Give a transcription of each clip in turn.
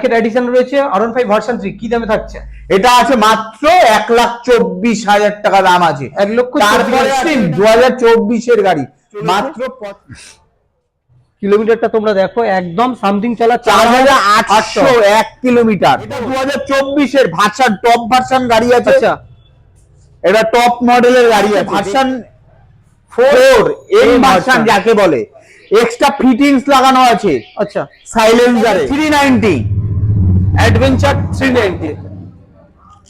Market addition রয়েছে R15 version 3, কি দামে থাকছে? এটা আছে মাত্র 1,24,000 টাকা দাম আছে। 1,24,000। তারপরে 2024 এর গাড়ি মাত্র কিলোমিটারটা তোমরা দেখো একদম সামথিং চালা 4,801 কিলোমিটার। এটা 2024 এর ভার্সন, টপ ভার্সন গাড়ি আছে। আচ্ছা, এটা টপ মডেলের গাড়ি আছে, ভার্সন 4 এম ভার্সন যাকে বলে। এক্সট্রা ফিটিংস লাগানো আছে। আচ্ছা, সাইলেন্সারে 390, অ্যাডভেঞ্চার 390।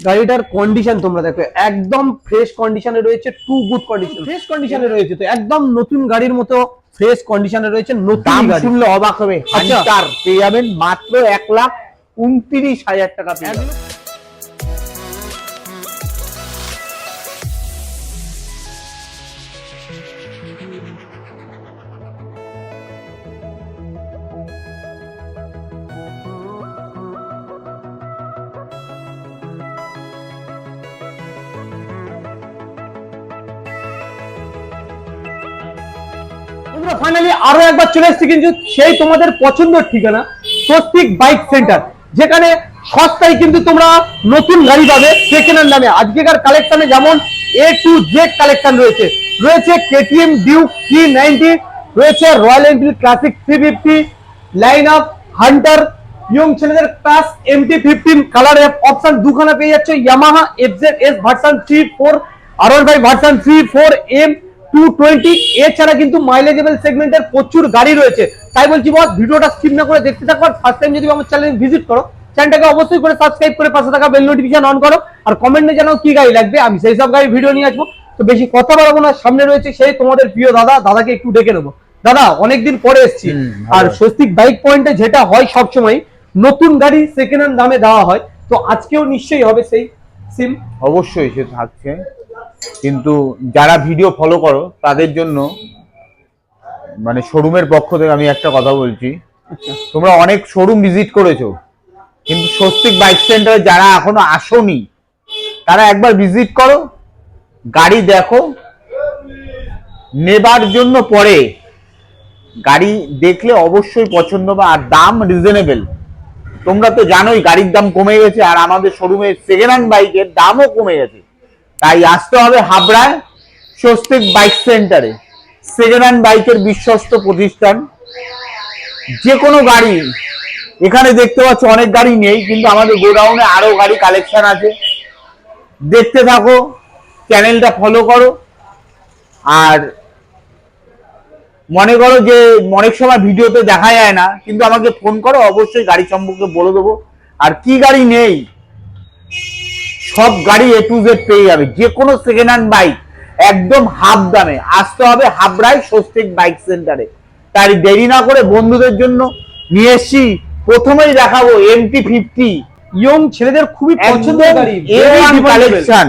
গাড়িটার কন্ডিশন তোমরা দেখো একদম ফ্রেশ কন্ডিশনে রয়েছে, টু গুড কন্ডিশন, ফ্রেশ কন্ডিশনে রয়েছে, তো একদম নতুন গাড়ির মতো ফ্রেশ কন্ডিশনে রয়েছে। নতুন দাম গাড়ি শুনলে অবাক হবে, আচ্ছা। হান্টার পেয়ে যাবেন মাত্র 1,29,000 টাকা পেয়ে যাবেন। ফাইনালি আরো একবার চলে এসেছি কিন্তু সেই তোমাদের পছন্দের ঠিকানা স্বস্তিক বাইক সেন্টার, যেখানে সস্তায় কিন্তু তোমরা নতুন গাড়ি পাবে সেকেন্ড হ্যান্ড দামে। আজকেকার কালেকশনে যেমন A to Z কালেকশন রয়েছে, রয়েছে KTM ডিউক 390, রয়েছে royal Enfield classic 350, line up Hunter, young ছেলেদের ক্লাস MT-15 কালার অপশন দুখানা পেয়ে যাচ্ছে, Yamaha FZS version 3, 4, R15 version 3, 4, M220। এছাড়া কিন্তু মাইলেজেবল সেগমেন্টের প্রচুর গাড়ি রয়েছে। তাই বলছি বস, ভিডিওটা স্কিপ না করে দেখতে থাকো। ফার্স্ট টাইম যদি আমার চ্যানেল ভিজিট করো, চ্যানেলটাকে অবশ্যই করে সাবস্ক্রাইব করে পাশে থাকা বেল নোটিফিকেশন অন করো, আর কমেন্টে জানাও কি গাড়ি লাগবে, আমি সেই সব গাড়ি ভিডিও নিয়ে আসবো। তো বেশি কথা বলবো না, সামনে রয়েছে সেই তোমাদের প্রিয় দাদা, দাদাকে একটু ডেকে নেবো। দাদা অনেকদিন পরে এসেছি, আর স্বস্তিক বাইক পয়েন্টে যেটা হয় সবসময় নতুন গাড়ি সেকেন্ড হ্যান্ড দামে দেওয়া হয়, তো আজকেও নিশ্চয়ই হবে সেই সিম। অবশ্যই সে থাকছে, কিন্তু যারা ভিডিও ফলো করো তাদের জন্য মানে শোরুমের পক্ষ থেকে আমি একটা কথা বলছি। তোমরা অনেক শোরুম ভিজিট করেছো, কিন্তু স্বস্তিক বাইক সেন্টারে যারা এখনো আসোনি তারা একবার ভিজিট করো, গাড়ি দেখো, নেবার জন্য পরে গাড়ি দেখলে অবশ্যই পছন্দ হবে, আর দাম রিজনেবল। তোমরা তো জানোই গাড়ির দাম কমে গেছে, আর আমাদের শোরুমে সেকেন্ড হ্যান্ড বাইকের দামও কমে গেছে। তাই আসতে হবে হাবড়ায় স্বস্তিক বাইক সেন্টারে, সেকেন্ড হ্যান্ড বাইকের বিশ্বস্ত প্রতিষ্ঠান। যে কোনো গাড়ি এখানে দেখতে পাচ্ছ, অনেক গাড়ি নেই কিন্তু আমাদের গোডাউনে আরো গাড়ি কালেকশন আছে। দেখতে থাকো, চ্যানেলটা ফলো করো, আর মনে করো যে অনেক সময় ভিডিওতে দেখা যায় না, কিন্তু আমাকে ফোন করো, অবশ্যই গাড়ি সম্পর্কে বলে দেবো। আর কি গাড়ি নেই, সব গাড়ি A to Z পেয়ে যাবে। যে কোনো সেকেন্ড হ্যান্ড বাইক একদম হাফ দামে। আসতে হবে হাবড়ায় স্বস্তিক বাইক সেন্টারে। তাই দেরি না করে বন্ধুদের জন্য নিয়ে এসছি, প্রথমেই দেখাবো MT-50, ইয়ং ছেলেদের খুবই পছন্দের গাড়ি, A1 কালেকশন।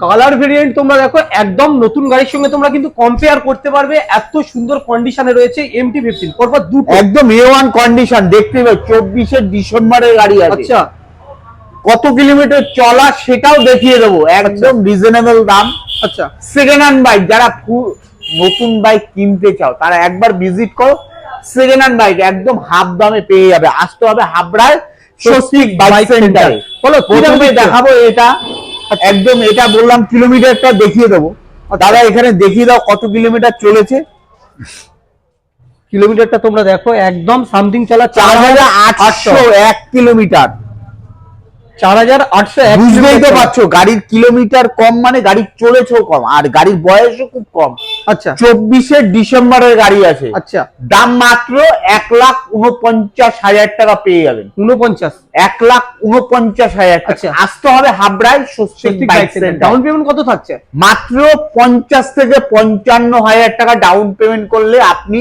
কালার ভেরিয়েন্ট তোমরা দেখো একদম নতুন গাড়ির সঙ্গে তোমরা কিন্তু কম্পেয়ার করতে পারবে, এত সুন্দর কন্ডিশনে রয়েছে MT-15। পরপর দুটো একদম A1 কন্ডিশন দেখতে পাবে। 24 ডিসেম্বরের গাড়ি আছে। আচ্ছা, কত কিলোমিটার চলা সেটাও দেখিয়ে দেবো, একদম রিজনেবল দাম। আচ্ছা, সেকেন্ড হ্যান্ড বাইক যারা নতুন বাইক কিনতে চাও তারা একবার ভিজিট করো, সেকেন্ড হ্যান্ড বাইক একদম হাফ দামে পেয়ে যাবে। আসতে হবে হাবড়ায় স্বস্তিক বাইক সেন্টারে। বলো প্রথমে দেখাবো এটা, একদম এটা বললাম কিলোমিটারটা দেখিয়ে দেবো। দাদা এখানে দেখিয়ে দাও কত কিলোমিটার চলেছে। কিলোমিটারটা তোমরা দেখো একদম সামথিং চালা 4,801 কিলোমিটার। 4,801। বুঝতেই তো পারছো, গাড়ির কিলোমিটার কম মানে গাড়ি চলেছেও কম, আর গাড়ির বয়সও খুব কম। আচ্ছা, 24 ডিসেম্বরের গাড়ি আছে। আচ্ছা, দাম মাত্র 1,49,000 টাকা পেয়ে যাবেন। 49, 1,49,000 টাকা। আচ্ছা। আসতে হবে হাবড়ায় Swastik bike centre. Down payment কত থাকছে? মাত্র 50 থেকে 55,000 টাকা ডাউন পেমেন্ট করলে আপনি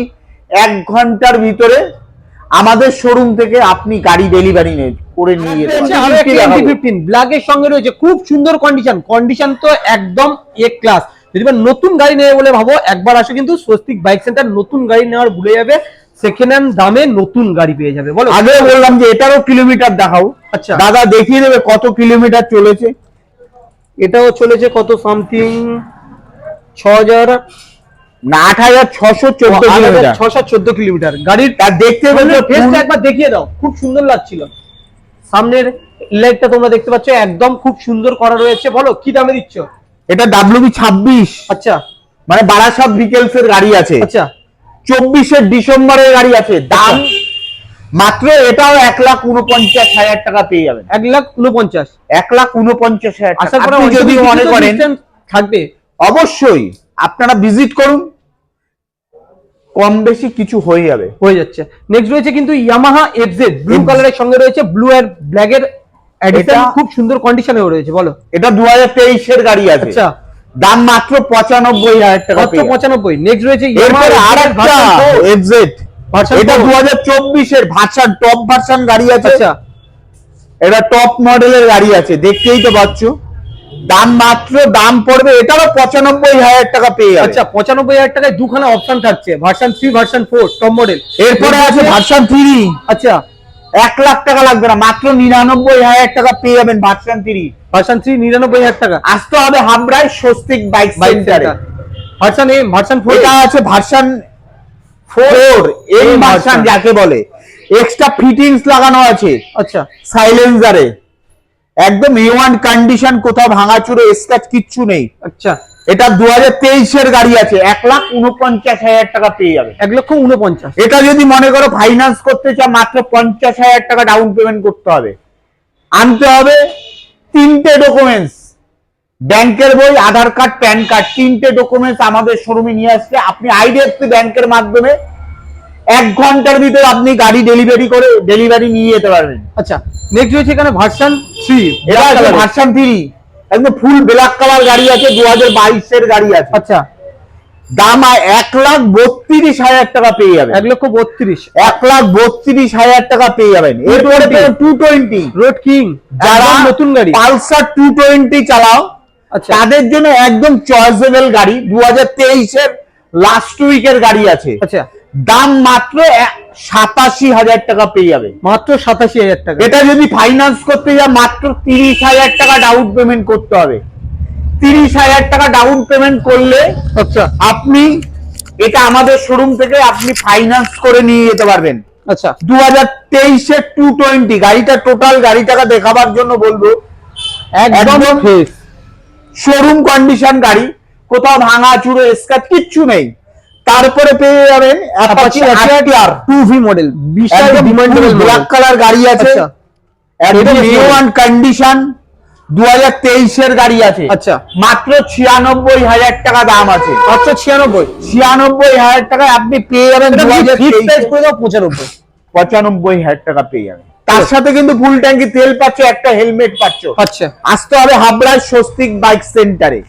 1 ঘন্টার ভিতরে আমাদের শোরুম থেকে আপনি গাড়ি ডেলিভারি করে নিয়ে যেতে পারবেন। MT-15 ব্ল্যাকের সঙ্গে রয়েছে, খুব সুন্দর কন্ডিশন তো একদম A ক্লাস। যদি নতুন গাড়ি নেবে বলে ভাবো, একবার আসো কিন্তু স্বস্তিক বাইক সেন্টার, নতুন গাড়ি নেওয়ার ভুলে যাবে, সেকেন্ড হ্যান্ড দামে নতুন গাড়ি পেয়ে যাবে। বলো, আগে বললাম যে এটারও কিলোমিটার দেখাও। আচ্ছা, দাদা দেখিয়ে দেবে কত কিলোমিটার চলেছে। এটাও চলেছে কত সামথিং 6,000, না 8614 কিলোমিটার, 8614 কিলোমিটার গাড়ির। তার দেখতে পেলে ফেসটা একবার দেখিয়ে দাও, খুব সুন্দর লাগছিল। সামনের লাইটটা তোমরা দেখতে পাচ্ছ, একদম খুব সুন্দর করা রয়েছে। বলো কি দামে দিচ্ছ? এটা WB26, আচ্ছা মানে বারাসাত ভিকেলস এর গাড়ি আছে। আচ্ছা 24 ডিসেম্বরের গাড়ি আছে। দাম মাত্র এটাও 1,49,000 টাকা পেয়ে যাবেন। 1,49,000, 1,49,000 আশা টাকা। করা আপনি যদি মনে করেন থাকবে, অবশ্যই আপনারা ভিজিট করুন, কম বেশি কিছু হয়ে যাবে, হয়ে যাচ্ছে। নেক্সট রয়েছে কিন্তু ইয়ামাহা FZ, ব্লু কালারের সঙ্গে রয়েছে ব্লু আর ব্ল্যাক এর এডিশন, খুব সুন্দর কন্ডিশনেও রয়েছে। বলো। এটা 2023 এর গাড়ি আছে। আচ্ছা দাম মাত্র 95,000 টাকা। মাত্র 95। নেক্সট রয়েছে এরপরে আরেকটা FZ, এটা 2024 এর ভার্সন, টপ ভার্সন গাড়ি আছে। আচ্ছা এটা টপ মডেলের গাড়ি আছে, দেখতেই তো পাচ্ছ। দাম পড়বে এটারও 95,000 টাকা পেয়ে যাবে। আচ্ছা 95,000 টাকায় দুখানা অপশন থাকছে, ভার্সন 3 ভার্সন 4 টপ মডেল। এরপরে আছে ভার্সন 3। আচ্ছা 1 লাখ টাকা লাগবে না, মাত্র 99,000 টাকা পেয়ে যাবেন ভার্সন 3। ভার্সন 3 99,000 টাকা। আসতে হবে হাবড়ায় স্বস্তিক বাইক সেন্টারে। ভার্সন এম, ভার্সন 4, এটা আছে ভার্সন 4 এম ভার্সন যাকে বলে। এক্সট্রা ফিটিংস লাগানো আছে। আচ্ছা সাইলেন্সারে একদম A1 কন্ডিশন, কোথাও ভাঙাচুরো স্ক্র্যাচ কিচ্ছু নেই। আচ্ছা এটা 2023 এর গাড়ি আছে। 1,49,000 টাকা পেয়ে যাবে। 1,49,000। এটা যদি মনে করো ফাইন্যান্স করতে চাও, মাত্র 50,000 টাকা ডাউন পেমেন্ট করতে হবে। আনতে হবে 3টে ডকুমেন্টস, ব্যাংকের বই, আধার কার্ড, প্যান কার্ড, 3টে ডকুমেন্টস আমাদের শোরুমে নিয়ে আসলে আপনি IDFC ব্যাংকের মাধ্যমে 1 ঘন্টার ভিতরে আপনি গাড়ি ডেলিভারি নিয়ে যেতে পারবেন। আচ্ছা নেক্সট রয়েছে এখানে ভার্সন 3, এটা আছে ভার্সন 3, একদম ফুল ব্ল্যাক কালার গাড়ি আছে, 2022 এর গাড়ি আছে। আচ্ছা দাম 1,32,000 টাকা পেয়ে যাবেন। 1,32,000, 1,32,000 টাকা পেয়ে যাবেন। এরপরে 220 রোড কিং, যারা নতুন গাড়ি পালসার 220 চালাও, আচ্ছা তাদের জন্য একদম চয়েসেবল গাড়ি। 2023 এর লাস্ট উইকের গাড়ি আছে। আচ্ছা দাম মাত্র 87,000 টাকা পেয়ে যাবে। মাত্র 87,000 টাকা। এটা যদি ফাইন্যান্স করতে যাও, মাত্র 30,000 টাকা ডাউন পেমেন্ট করতে হবে। 30,000 টাকা ডাউন পেমেন্ট করলে আচ্ছা আপনি এটা আমাদের শোরুম থেকে আপনি ফাইন্যান্স করে নিয়ে যেতে পারবেন। আচ্ছা 2023 এর 220 গাড়িটা, টোটাল গাড়িটাকে দেখাবার জন্য বলবো, একদম ফ্রেশ শোরুম কন্ডিশন গাড়ি, কোথাও ভাঙা চুরো স্ক্র্যাচ কিচ্ছু নেই। তারপরে পেয়ে যাবেন অ্যাপাচি RTR 2V মডেল, বিশাল ডিমান্ডেবল ব্ল্যাক কালার গাড়ি আছে। আচ্ছা একদম A1 কন্ডিশন, 2023 এর গাড়ি আছে। আচ্ছা মাত্র 96,000 টাকা দাম আছে। মাত্র 96,000 টাকায় আপনি পেয়ে যাবেন 2023 করে দাও 95। 95,000 টাকা পেয়ে যাবেন। তার সাথে কিন্তু ফুল ট্যাঙ্কি তেল পাচ্ছ, একটা হেলমেট পাচ্ছ। আচ্ছা আসতে হবে হাবড়ায় স্বস্তিক বাইক সেন্টারে।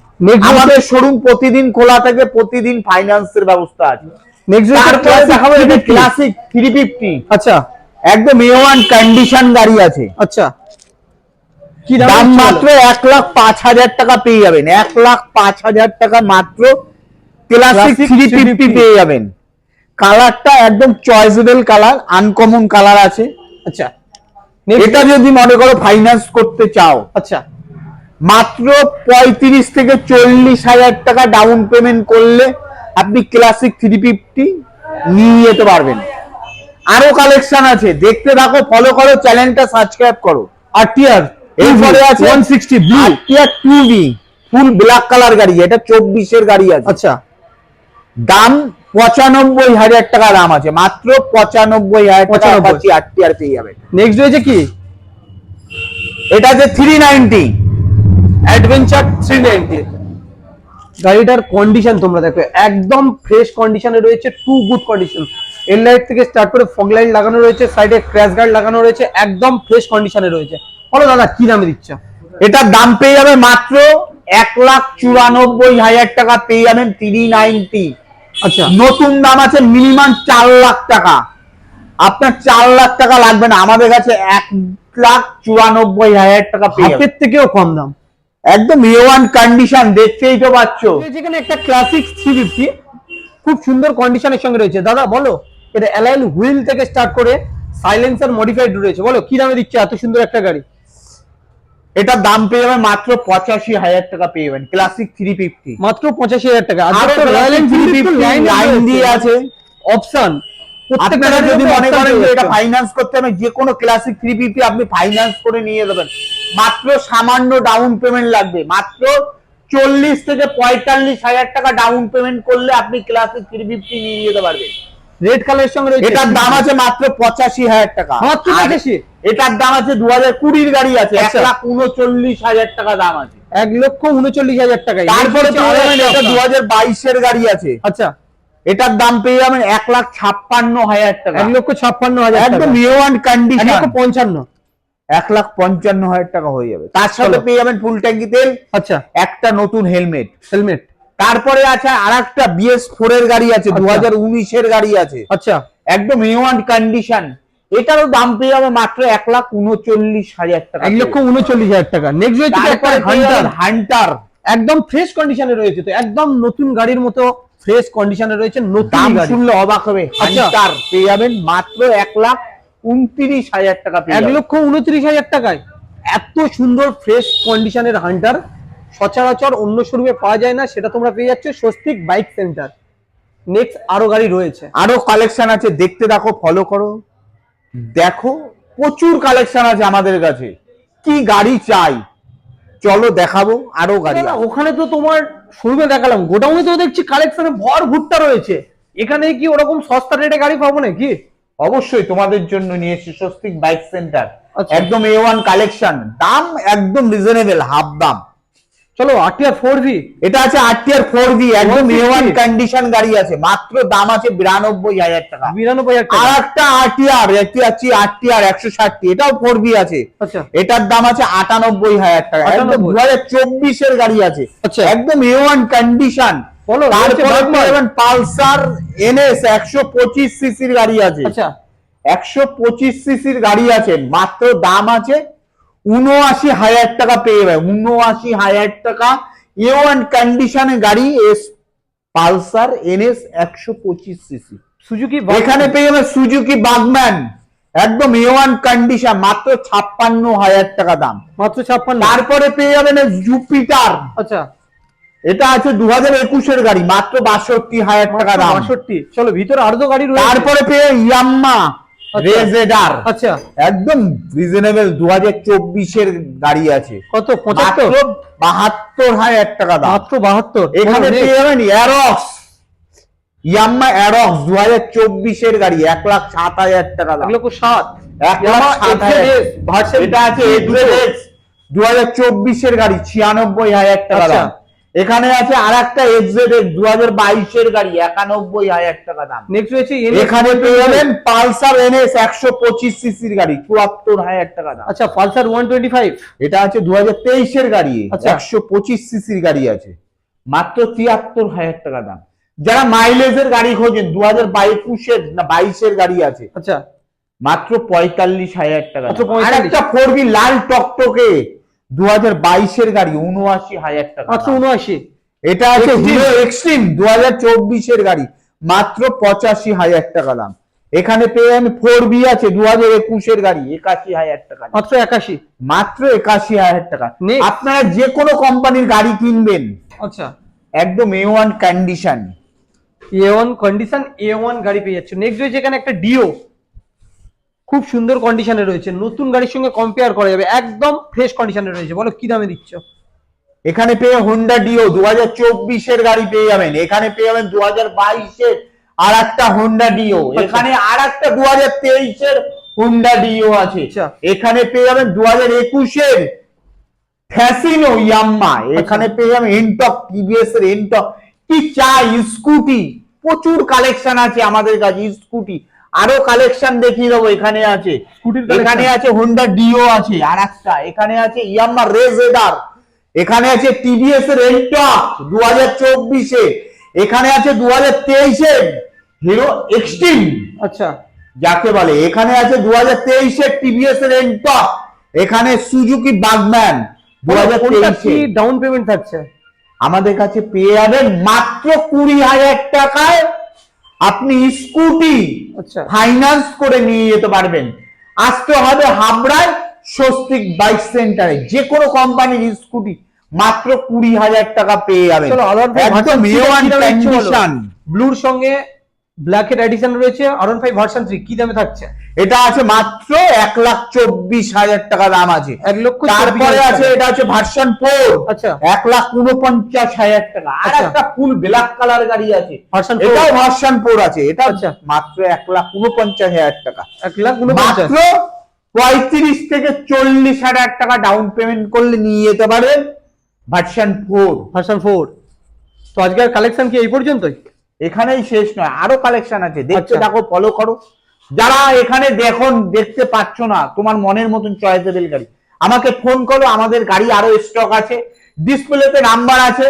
আমাদের শোরুম প্রতিদিন খোলা থাকে, প্রতিদিন ফাইন্যান্সের ব্যবস্থা আছে। ক্লাসিক 350, আচ্ছা একদম A1 কন্ডিশন গাড়ি আছে। আচ্ছা কি দাম মাত্র 1,05,000 টাকা পেয়ে যাবেন। 1,05,000 টাকা মাত্র ক্লাসিক 350 পেয়ে যাবেন। কালারটা একদম চয়েসেবল কালার, আনকমন কালার আছে। আচ্ছা এটা যদি মনে করো ফাইন্যান্স করতে চাও, আচ্ছা মাত্র 35 থেকে 40,000 টাকা ডাউন পেমেন্ট করলে আপনি ক্লাসিক 350 নিয়ে যেতে পারবেন। আরো কালেকশন আছে, দেখতে থাকো, ফলো করো, চ্যানেলটা সাবস্ক্রাইব করো। RTR এরপরে আছে 160 blue RTR 2V, full black colour গাড়ি, এটা 24 এর গাড়ি আছে। আচ্ছা দাম 95,000 টাকা দাম আছে, মাত্র 95,000 টাকা RTR পেয়ে যাবেন। নেক্সট রয়েছে কি? এটা আছে 390 অ্যাডভেঞ্চার 390। গাড়িটার কন্ডিশন তোমরা দেখো, একদম ফ্রেশ কন্ডিশনে রয়েছে, too good condition. L light থেকে স্টার্ট করে ফগ লাইট লাগানো রয়েছে, সাইডে ক্র্যাশ গার্ড লাগানো রয়েছে, একদম ফ্রেশ কন্ডিশনে রয়েছে। বলো দাদা কি দামে দিচ্ছ? এটার দাম পেয়ে যাবে মাত্র 1,94,000 টাকা পেয়ে যাবেন 390। আচ্ছা নতুন দাম আছে মিনিমাম 4 লাখ টাকা। আপনার 4 লাখ টাকা লাগবে না, আমাদের কাছে 1,94,000 টাকা পেয়ে যাবেন, হাফের থেকেও কম দাম। একদম A1 কন্ডিশন, দেখতেই তো পাচ্ছ। যেখানে একটা ক্লাসিক 350 খুব সুন্দর কন্ডিশনের সঙ্গে রয়েছে। দাদা বলো, এটা অ্যালাইন হুইল থেকে স্টার্ট করে সাইলেন্সার মডিফাইড রয়েছে, বলো কি দামে দিচ্ছে এত সুন্দর একটা গাড়ি? এটার দাম পেয়ে যাবেন মাত্র 85,000 টাকা পেয়ে যাবেন, ক্লাসিক 350 মাত্র 85,000 টাকা। আরো রয়্যাল এনফিল্ড 350 লাইন দিয়ে আছে অপশন। আপনারা যদি মনে করেন যে এটা ফাইন্যান্স করতে হবে, যে কোনো ক্লাসিক 350 আপনি ফাইন্যান্স করে নিয়ে যাবেন, মাত্র সামান্য ডাউন পেমেন্ট লাগবে, মাত্র 40 থেকে 45,000 টাকা ডাউন পেমেন্ট করলে আপনি ক্লাসিক 350 নিয়ে যেতে পারবেন। রেড কালারের সঙ্গে রয়েছে, এটার দাম আছে মাত্র 85,000 টাকা। মাত্র 85। এটার দাম আছে 2020 এর গাড়ি আছে, 1,39,000 টাকা দাম আছে, 1,39,000 টাকা। তারপরে এটা 2022 এর গাড়ি আছে। আচ্ছা, এটার দাম পেয়ে যাবেন 1,56,000 টাকা, 1,56,000 একদম নিউ অ্যান্ড কন্ডিশন। 1,55,000, 1,55,000 টাকা হয়ে যাবে। তার সাথে পেয়ে যাবেন ফুল ট্যাঙ্কি তেল, আচ্ছা, একটা নতুন হেলমেট। তারপরে আছে আর একটা BS4 এর গাড়ি আছে, 2019 এর গাড়ি আছে, আচ্ছা, একদম নিউ অ্যান্ড কন্ডিশন। এটারও দাম পেয়ে যাবে মাত্র 1,39,000 টাকা, 1,39,000 টাকা। নেক্সট রয়েছে একটা হান্টার, একদম ফ্রেশ কন্ডিশনে রয়েছে, তো একদম নতুন গাড়ির মতো ফ্রেশ কন্ডিশনে রয়েছে, নতুন দাম গাড়ি। শুনলে অবাক হবে, হান্টার পেয়ে যাবেন মাত্র 1,29,000 টাকা, 1,29,000 টাকায় এত সুন্দর ফ্রেশ কন্ডিশনের হান্টার সচরাচর অন্য শোরুমে পাওয়া যায় না, সেটা তোমরা পেয়ে যাচ্ছ স্বস্তিক বাইক সেন্টার। নেক্সট আরো গাড়ি রয়েছে, আরো কালেকশন আছে, দেখতে থাকো, ফলো করো, দেখো প্রচুর কালেকশন আছে আমাদের কাছে। কি গাড়ি চাই চলো দেখাবো আরো গাড়ি। ওখানে তো তোমার শোরুমে দেখালাম, গোডাউনে তো দেখছি কালেকশনে ভর ভুট্টা রয়েছে, এখানে কি ওরকম সস্তা রেটে গাড়ি পাবো নাকি? অবশ্যই তোমাদের জন্য নিয়েছি স্বস্তিক বাইক সেন্টার, আচ্ছা। একদম A1 কালেকশন, দাম একদম রিজনেবল, হাফ দাম। চলো RTR 4V, এটা আছে RTR 4V, একদম A1 কন্ডিশন গাড়ি আছে, মাত্র দাম আছে 92,000 টাকা। 92,000 টাকা। আর একটা RTR, একটি আছে RTR 160, এটাও 4V আছে, আচ্ছা, এটার দাম আছে 98,000 টাকা, একদম 2024 এর গাড়ি আছে, আচ্ছা, একদম A1 কন্ডিশন। বলো, তারপরে পাবেন পালসার NS 125 সিসির গাড়ি আছে, আচ্ছা, 125 সিসির গাড়ি আছে, মাত্র দাম আছে 79,000 টাকা পেয়ে যাবে, 79,000 টাকা A1 কন্ডিশনের গাড়ি, পালসার NS 125 সিসি। সুজুকি এখানে পেয়ে যাবে সুজুকি বাগম্যান, একদম A1 কন্ডিশন, মাত্র 56,000 টাকা দাম, মাত্র 56। তারপরে পেয়ে যাবেন জুপিটার, আচ্ছা, এটা আছে 2021 এর গাড়ি, মাত্র 62,000 টাকা দাম। 62। চলো ভিতরে আরো গাড়ি রয়েছে, তারপরে পেয়ে ইয়াম্মা রেজেডার, আচ্ছা, একদম রিজনেবল 2024 এর গাড়ি আছে, কত? মাত্র 72,000 টাকা দাম, মাত্র 72। এখানে পেয়ে যাবেন অ্যারক্স, ইয়াম্মা অ্যারক্স 2024 এর গাড়ি, 1,07,000 টাকা দাম, 1,07,000। 1,07,000। এটা আছে XZX 2024 এর গাড়ি, 96,000 টাকা আচ্ছা। দাম। এখানে আছে আর একটা XZX 2022 এর গাড়ি, 91,000 টাকা দাম। নেক্সট রয়েছে এখানে পেয়ে যাবেন পালসার NS 125 সিসির গাড়ি, 74,000 টাকা দাম। আচ্ছা, পালসার 125, এটা আছে 2023 এর গাড়ি, আচ্ছা। 125 সিসির গাড়ি আছে, মাত্র 73,000 টাকা দাম। যারা মাইলেজের গাড়ি খোঁজেন, 2022 এর না 22 এর গাড়ি আছে, আচ্ছা, মাত্র 45,000 টাকা মাত্র দাম। 45,000। আর একটা 4V লাল টকটকে 2022 এর গাড়ি, 79,000 টাকা মাত্র দাম। 79। এটা আছে হিরো এক্সট্রিম 2024 এর গাড়ি, মাত্র 85,000 টাকা দাম। এখানে পেয়ে যাবেন 4V আছে 2021 এর গাড়ি, 81,000 টাকা দাম। মাত্র 81। মাত্র 81,000 টাকা। Next. আপনারা যে কোনো কোম্পানির গাড়ি কিনবেন, আচ্ছা, একদম A1 condition, A1 condition, A1 গাড়ি পেয়ে যাচ্ছে। নেক্সট রয়েছে এখানে একটা ডিও, খুব সুন্দর কন্ডিশনে রয়েছে, নতুন গাড়ির সঙ্গে কম্পেয়ার করা যাবে, একদম ফ্রেশ কন্ডিশনে রয়েছে। বলো কি দামে দিচ্ছ? এখানে পেয়ে হোন্ডা ডিও 2024 এর গাড়ি পেয়ে যাবেন। এখানে পেয়ে যাবেন 2022 এর আর একটা হোন্ডা ডিও, এখানে আর একটা 2023 এর হোন্ডা ডিও আছে। আচ্ছা। এখানে পেয়ে যাবেন 2021 এর ফ্যাসিনো ইয়াম্মা, এখানে পেয়ে যাবেন এনটক, টিভিএস এর এনটক। কি চাই? স্কুটি, প্রচুর কালেকশন আছে আমাদের কাছে, স্কুটি আরো কালেকশন দেখিয়ে দেবো। এখানে আছে স্কুটির এখানে আছে হোন্ডা ডিও আছে আর একটা, এখানে আছে ইয়াম্মা রেজেডার, এখানে আছে টিভিএস এর এনটক 2024 এ, এখানে আছে 2023 এর হিরো এক্সট্রিম, আচ্ছা, যাকে বলে। এখানে আছে 2023 এর টিভিএস এর এনটক, এখানে সুজুকি বাগম্যান 2023 এ। ডাউন পেমেন্ট থাকছে আমাদের কাছে পেয়ে যাবেন মাত্র 20,000 টাকায় আপনি স্কুটি আচ্ছা, ফাইন্যান্স করে নিয়ে যেতে পারবেন। আসতে হবে হাবড়ায় স্বস্তিক বাইক সেন্টারে যে কোনো কোম্পানির স্কুটি মাত্র 20,000 টাকা পেয়ে যাবেন। চলো R15 একদম A1 কন্ডিশন। ব্লুর সঙ্গে ব্ল্যাকের এডিশন রয়েছে R15 ভার্সন 3 কি দামে থাকছে? এটা আছে মাত্র 1,24,000 টাকা দাম আছে। 1,24,000 তারপরে আছে এটা আছে ভার্সন 4, আচ্ছা 1,49,000 টাকা। আর আচ্ছা। একটা ফুল ব্ল্যাক কালার গাড়ি আছে, ভার্সন 4 এটাও ভার্সন 4 আছে, এটা আচ্ছা। মাত্র 1,49,000 টাকা। 1,49,000 মাত্র 35 থেকে 40,000 টাকা ডাউন পেমেন্ট করলে নিয়ে যেতে পারেন ভার্সন 4। ভার্সন 4। তো আজকের কালেকশন কি এই পর্যন্তই? এখানেই শেষ নয়, আরো কালেকশন আছে, দেখতে আচ্ছা। থাকো, ফলো করো। যারা এখানে দেখতে পাচ্ছ না তোমার মনের মতন চয়েসেবল গাড়ি, আমাকে ফোন করো, আমাদের গাড়ি আরো স্টক আছে, ডিসপ্লেতে নাম্বার আছে,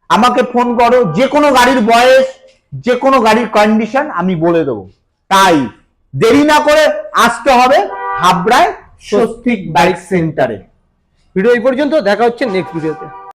আমাকে ফোন করো। যে কোনো গাড়ির বয়স, যে কোনো গাড়ির কন্ডিশন আমি বলে দেবো। তাই দেরি না করে আসতে হবে হাবড়ায় স্বস্তিক বাইক সেন্টারে। ভিডিও এই পর্যন্ত, দেখা হচ্ছে নেক্সট ভিডিওতে।